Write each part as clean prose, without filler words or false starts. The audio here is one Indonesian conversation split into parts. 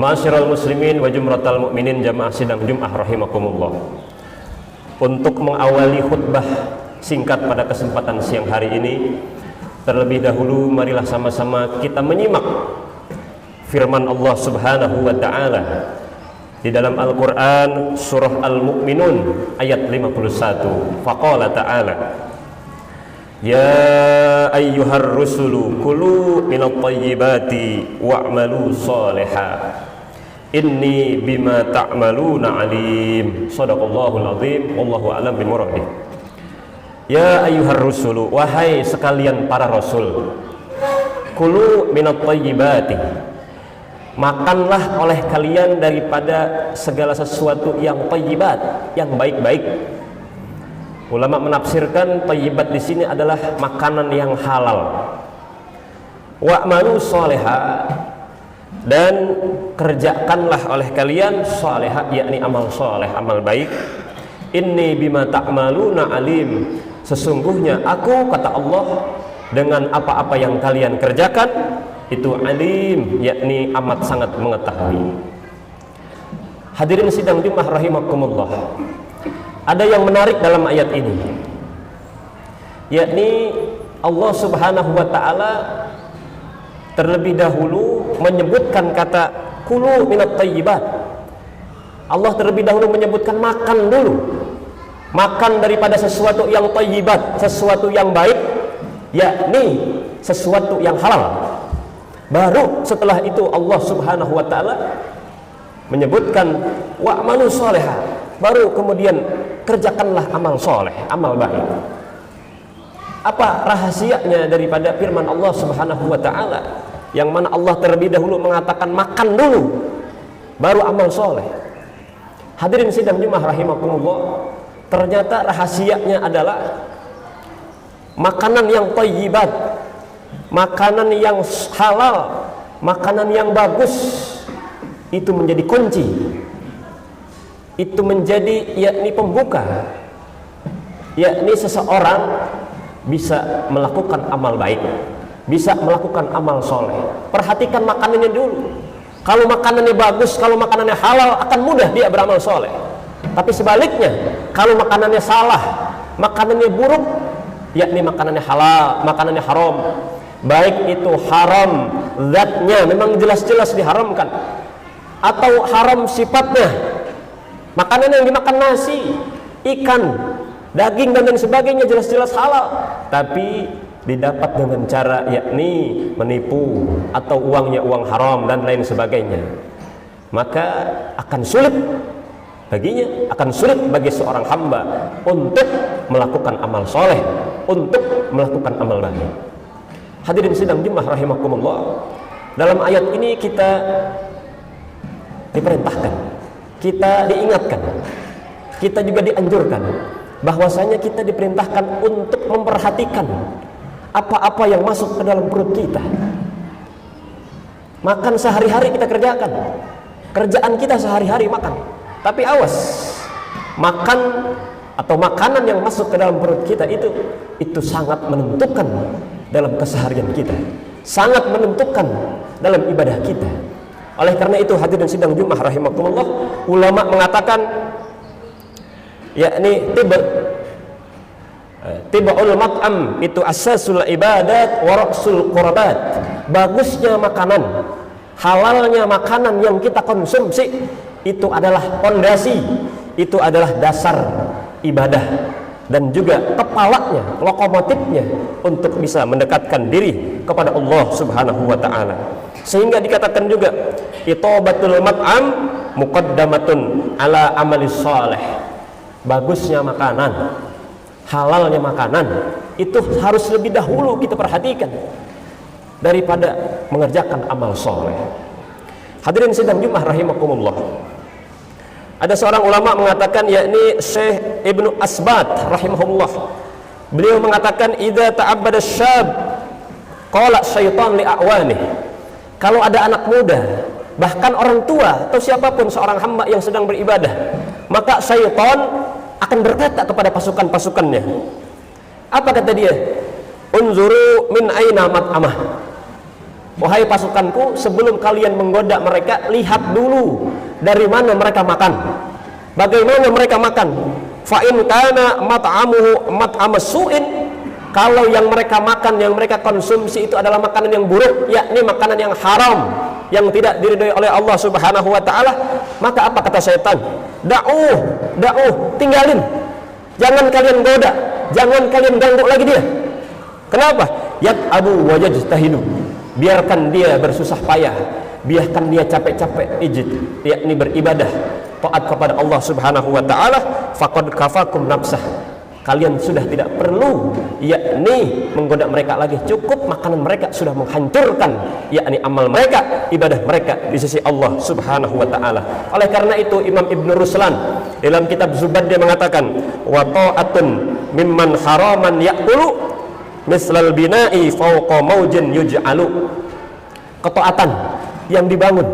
Ma'asyiral muslimin wa jumratal mu'minin jamaah sidang Jumat rahimakumullah. Untuk mengawali khutbah singkat pada kesempatan siang hari ini, terlebih dahulu marilah sama-sama kita menyimak firman Allah Subhanahu wa taala di dalam Al-Qur'an surah Al-Mu'minun ayat 51. Faqala ta'ala: Ya ayyuhar rusulu kulu minat tayyibati wa'malu salihah inni bima ta'maluna alim. Shadaqallahul azim. Wallahu a'lam bimuradi. Ya ayyuhar rusulu, wahai sekalian para rasul, kulu minat tayyibati, makanlah oleh kalian daripada segala sesuatu yang tayyibat, yang baik-baik. Ulama menafsirkan thayyibat di sini adalah makanan yang halal. Wa'malu sholiha, dan kerjakanlah oleh kalian sholiha, yakni amal sholeh, amal baik. Inni bima ta'maluna alim, sesungguhnya aku, kata Allah, dengan apa-apa yang kalian kerjakan itu alim, yakni amat sangat mengetahui. Hadirin sidang Jumat rahimakumullah, ada yang menarik dalam ayat ini, yakni Allah Subhanahu wa ta'ala terlebih dahulu menyebutkan kata kulu minat tayyibat. Allah terlebih dahulu menyebutkan makan dulu, makan daripada sesuatu yang tayyibat, sesuatu yang baik, yakni sesuatu yang halal. Baru setelah itu Allah Subhanahu wa ta'ala menyebutkan wa'malu sholihah, baru kemudian kerjakanlah amal soleh, amal baik. Apa rahasianya daripada firman Allah Subhanahu wa ta'ala yang mana Allah terlebih dahulu mengatakan makan dulu baru amal soleh? Hadirin sidang Jumat rahimakumullah, ternyata rahasianya adalah makanan yang thayyibat, makanan yang halal, makanan yang bagus, itu menjadi kunci, itu menjadi yakni pembuka, yakni seseorang bisa melakukan amal baik, bisa melakukan amal soleh. Perhatikan makanannya dulu. Kalau makanannya bagus, kalau makanannya halal, akan mudah dia beramal soleh. Tapi sebaliknya, kalau makanannya salah, makanannya buruk, yakni makanannya halal, makanannya haram, baik itu haram zatnya, memang jelas-jelas diharamkan, atau haram sifatnya, makanan yang dimakan nasi, ikan, daging dan lain sebagainya jelas-jelas halal, tapi didapat dengan cara yakni menipu atau uangnya uang haram dan lain sebagainya, maka akan sulit baginya, akan sulit bagi seorang hamba untuk melakukan amal soleh, untuk melakukan amal baik. Hadirin sidang Jumat rahimakumullah, dalam ayat ini kita diperintahkan, kita diingatkan, kita juga dianjurkan bahwasanya kita diperintahkan untuk memperhatikan apa-apa yang masuk ke dalam perut kita. Makan sehari-hari kita kerjakan, kerjaan kita sehari-hari makan, tapi awas, makan atau makanan yang masuk ke dalam perut kita itu sangat menentukan dalam keseharian kita, sangat menentukan dalam ibadah kita. Oleh karena itu hadirin sidang Jumat rahimakumullah, ulama mengatakan yakni tibaul mat'am itu asasul ibadat wa ra'sul qurbat. Bagusnya makanan, halalnya makanan yang kita konsumsi itu adalah pondasi, itu adalah dasar ibadah, dan juga kepalanya, lokomotifnya untuk bisa mendekatkan diri kepada Allah Subhanahu wa ta'ala. Sehingga dikatakan juga itobatul mat'am muqaddamatun ala amalis salih. Bagusnya makanan, halalnya makanan itu harus lebih dahulu kita perhatikan daripada mengerjakan amal soleh. Hadirin sidang Jumat rahimakumullah, ada seorang ulama mengatakan, yakni Syekh Ibnu Asbat rahimahullah, beliau mengatakan idza ta'abbada syab qala syaitan li a'wani. Kalau ada anak muda, bahkan orang tua atau siapapun seorang hamba yang sedang beribadah, maka syaitan akan berkata kepada pasukan-pasukannya. Apa kata dia? Unzuru min aina mat'amah. wahai pasukanku, sebelum kalian menggoda mereka, lihat dulu dari mana mereka makan, bagaimana mereka makan. Fa in kana mat'amuhu mat'amas su'in, kalau yang mereka makan, yang mereka konsumsi itu adalah makanan yang buruk, yakni makanan yang haram, yang tidak diridhoi oleh Allah Subhanahu wa taala, maka apa kata setan? Da'uh, tinggalin. Jangan kalian goda, jangan kalian ganggu lagi dia. Kenapa? Yat'abu wa yajtahidu. Biarkan dia bersusah payah, biarkan dia capek-capek yakni beribadah, taat kepada Allah Subhanahu wa taala. Faqad kafakum nafsah. Kalian sudah tidak perlu yakni menggoda mereka lagi, cukup makanan mereka sudah menghancurkan yakni amal mereka, ibadah mereka di sisi Allah Subhanahu wa taala. Oleh karena itu Imam Ibn Ruslan dalam kitab Zubad dia mengatakan, wa ta'atun mimman haraman ya'kulu mislal bina'i fawqa maujin yuj'alu. Ketaatan yang dibangun,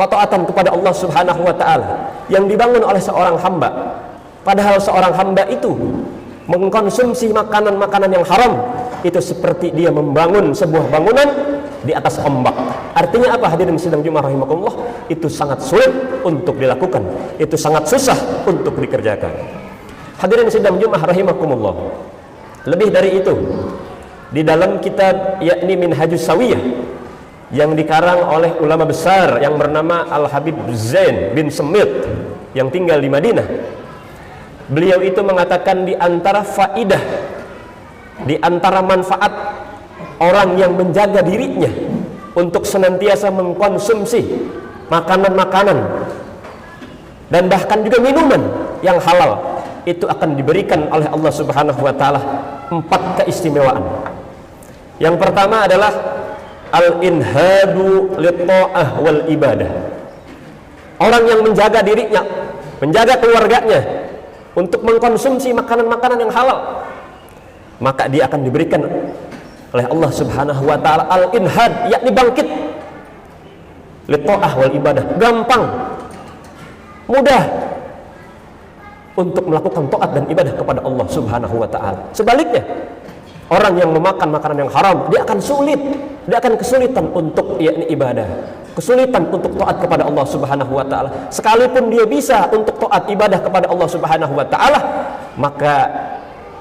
ketaatan kepada Allah Subhanahu wa taala yang dibangun oleh seorang hamba, padahal seorang hamba itu mengkonsumsi makanan-makanan yang haram, itu seperti dia membangun sebuah bangunan di atas ombak. Artinya apa hadirin sidang Jumat rahimakumullah? Itu sangat sulit untuk dilakukan, itu sangat susah untuk dikerjakan. Hadirin sidang Jumat rahimakumullah. Lebih dari itu, di dalam kitab yakni Minhajus Sawiyah yang dikarang oleh ulama besar yang bernama Al-Habib Zain bin Semit yang tinggal di Madinah, beliau itu mengatakan di antara faidah, di antara manfaat orang yang menjaga dirinya untuk senantiasa mengkonsumsi makanan-makanan dan bahkan juga minuman yang halal, itu akan diberikan oleh Allah Subhanahu wa taala 4 keistimewaan. Yang pertama adalah al-inhadu lit-tha'ah wal ibadah. Orang yang menjaga dirinya, menjaga keluarganya untuk mengkonsumsi makanan-makanan yang halal, maka dia akan diberikan oleh Allah Subhanahu wa taala al-inhad, yakni bangkit lit-tha'ah wal ibadah, gampang, mudah untuk melakukan taat dan ibadah kepada Allah Subhanahu wa taala. Sebaliknya, orang yang memakan makanan yang haram, dia akan sulit, dia akan kesulitan untuk yakni ibadah, kesulitan untuk taat kepada Allah Subhanahu wa taala. Sekalipun dia bisa untuk taat ibadah kepada Allah Subhanahu wa taala, maka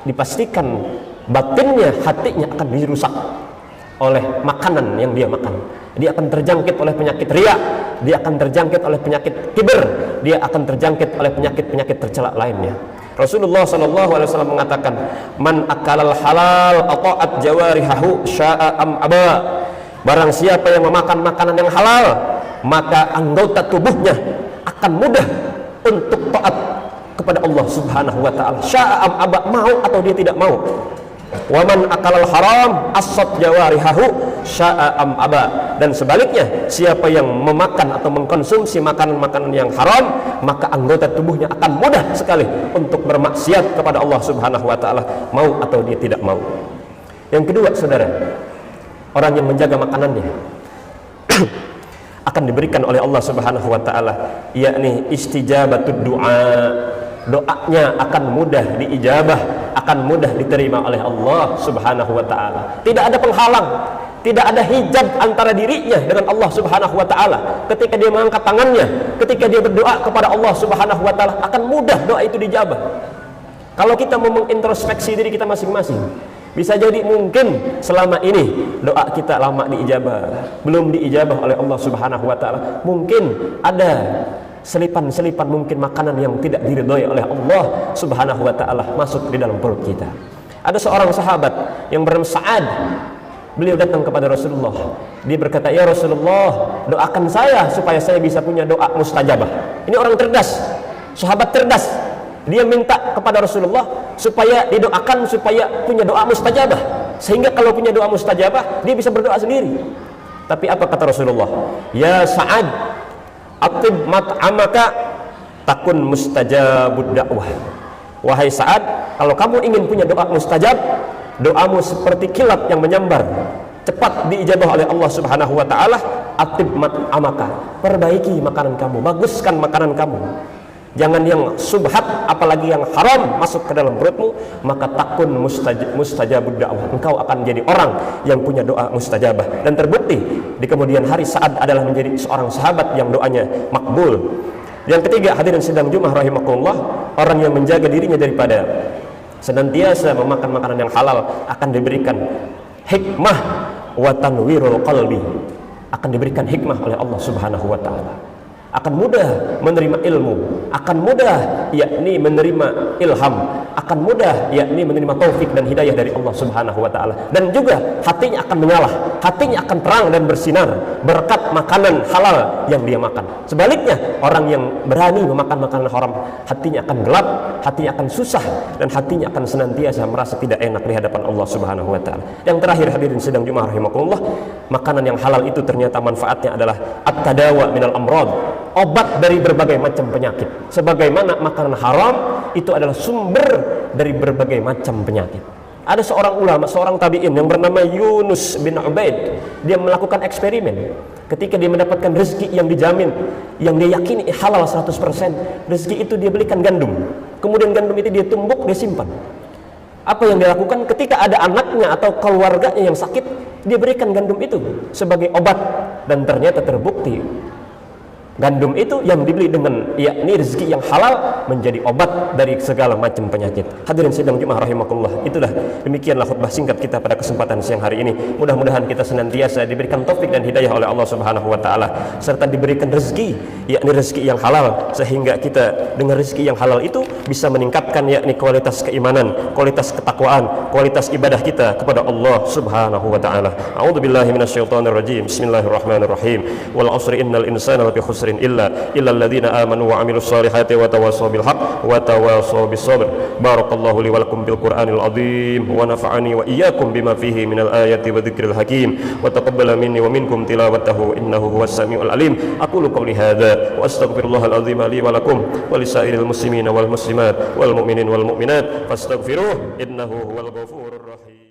dipastikan batinnya, hatinya akan dirusak oleh makanan yang dia makan. Dia akan terjangkit oleh penyakit riya, dia akan terjangkit oleh penyakit kibir, dia akan terjangkit oleh penyakit-penyakit tercela lainnya. Rasulullah SAW mengatakan, man akalal halal ata'at jawarihahu sya'a am aba. Barang siapa yang memakan makanan yang halal, maka anggota tubuhnya akan mudah untuk taat kepada Allah Subhanahu wa taala, sya'a am aba, mau atau dia tidak mau. Wa man akalal haram asat jawarihahu sya'a am aba. Dan sebaliknya, siapa yang memakan atau mengkonsumsi makanan-makanan yang haram, maka anggota tubuhnya akan mudah sekali untuk bermaksiat kepada Allah Subhanahu wa taala, mau atau dia tidak mau. Yang kedua, saudara, orang yang menjaga makanannya akan diberikan oleh Allah Subhanahu wa taala yakni istijabatud du'a. Doanya akan mudah diijabah, akan mudah diterima oleh Allah Subhanahu wa taala. Tidak ada penghalang, tidak ada hijab antara dirinya dengan Allah Subhanahu wa taala. Ketika dia mengangkat tangannya, ketika dia berdoa kepada Allah Subhanahu wa taala, akan mudah doa itu dijabah. Kalau kita mau mengintrospeksi diri kita masing-masing, bisa jadi mungkin selama ini doa kita lama diijabah, belum diijabah oleh Allah Subhanahu wa taala. Mungkin ada selipan-selipan mungkin makanan yang tidak diridhoi oleh Allah Subhanahu wa taala masuk di dalam perut kita. Ada seorang sahabat yang bernama Sa'ad. Beliau datang kepada Rasulullah. Dia berkata, "Ya Rasulullah, doakan saya supaya saya bisa punya doa mustajabah." Ini orang cerdas, sahabat cerdas. Dia minta kepada Rasulullah supaya didoakan supaya punya doa mustajabah, sehingga kalau punya doa mustajabah dia bisa berdoa sendiri. Tapi apa kata Rasulullah? "Ya Sa'ad, atib mat'amaka takun mustajabud da'wah." Wahai Sa'ad, kalau kamu ingin punya doa mustajab, doamu seperti kilat yang menyambar, cepat diijabah oleh Allah Subhanahu wa taala. Atib mat'amaka, perbaiki makanan kamu, baguskan makanan kamu. Jangan yang subhat, apalagi yang haram masuk ke dalam perutmu, maka takun mustajabud da'wah. Engkau akan jadi orang yang punya doa mustajabah. Dan terbukti di kemudian hari Sa'ad adalah menjadi seorang sahabat yang doanya makbul. Yang ketiga, hadirin sidang Jumat rahimakumullah, orang yang menjaga dirinya daripada senantiasa memakan makanan yang halal akan diberikan hikmah wa tanwirul qalbi. Akan diberikan hikmah oleh Allah Subhanahu wa taala. Akan mudah menerima ilmu, akan mudah yakni menerima ilham, akan mudah yakni menerima taufik dan hidayah dari Allah Subhanahu wa taala. Dan juga hatinya akan menyala, hatinya akan terang dan bersinar berkat makanan halal yang dia makan. Sebaliknya, orang yang berani memakan makanan haram, hatinya akan gelap, hatinya akan susah, dan hatinya akan senantiasa merasa tidak enak di hadapan Allah Subhanahu wa taala. Yang terakhir, hadirin sidang Jumat rahimakumullah, makanan yang halal itu ternyata manfaatnya adalah at-tadawa minal amrad, obat dari berbagai macam penyakit. Sebagaimana makanan haram itu adalah sumber dari berbagai macam penyakit. Ada seorang ulama, seorang tabi'in yang bernama Yunus bin Ubaid. Dia melakukan eksperimen. Ketika dia mendapatkan rezeki yang dijamin, yang dia yakini halal 100%, rezeki itu dia belikan gandum. Kemudian gandum itu dia tumbuk, dia simpan. Apa yang dia lakukan ketika ada anaknya atau keluarganya yang sakit, dia berikan gandum itu sebagai obat. Dan ternyata terbukti gandum itu yang dibeli dengan yakni rezeki yang halal menjadi obat dari segala macam penyakit. Hadirin sidang Jumat rahimakumullah, itulah demikianlah khutbah singkat kita pada kesempatan siang hari ini. Mudah-mudahan kita senantiasa diberikan taufik dan hidayah oleh Allah Subhanahu wa taala, serta diberikan rezeki yakni rezeki yang halal, sehingga kita dengan rezeki yang halal itu bisa meningkatkan yakni kualitas keimanan, kualitas ketakwaan, kualitas ibadah kita kepada Allah Subhanahu wa taala. A'udzubillahi minasyaitonir rajim. Bismillahirrahmanirrahim. Wal 'asri innal insana lafi khusr illa alladziina aamanu wa 'amilus shalihati wa tawassaw bil haqq wa tawassaw bis sabr. Barakallahu li wa lakum bil Qur'anil 'azim wa nafa'ani wa iyyakum bima fihi minal ayati wa dzikril hakim wa taqabbala minni wa minkum tilawatahu innahu huwas samiul alim. Aqulu qawli hadza wa astaghfirullahal 'azim li wa lakum wa lisairil muslimina wal muslimat wal mu'minin wal mu'minat fastaghfiruh innahu huwal ghafurur rahim.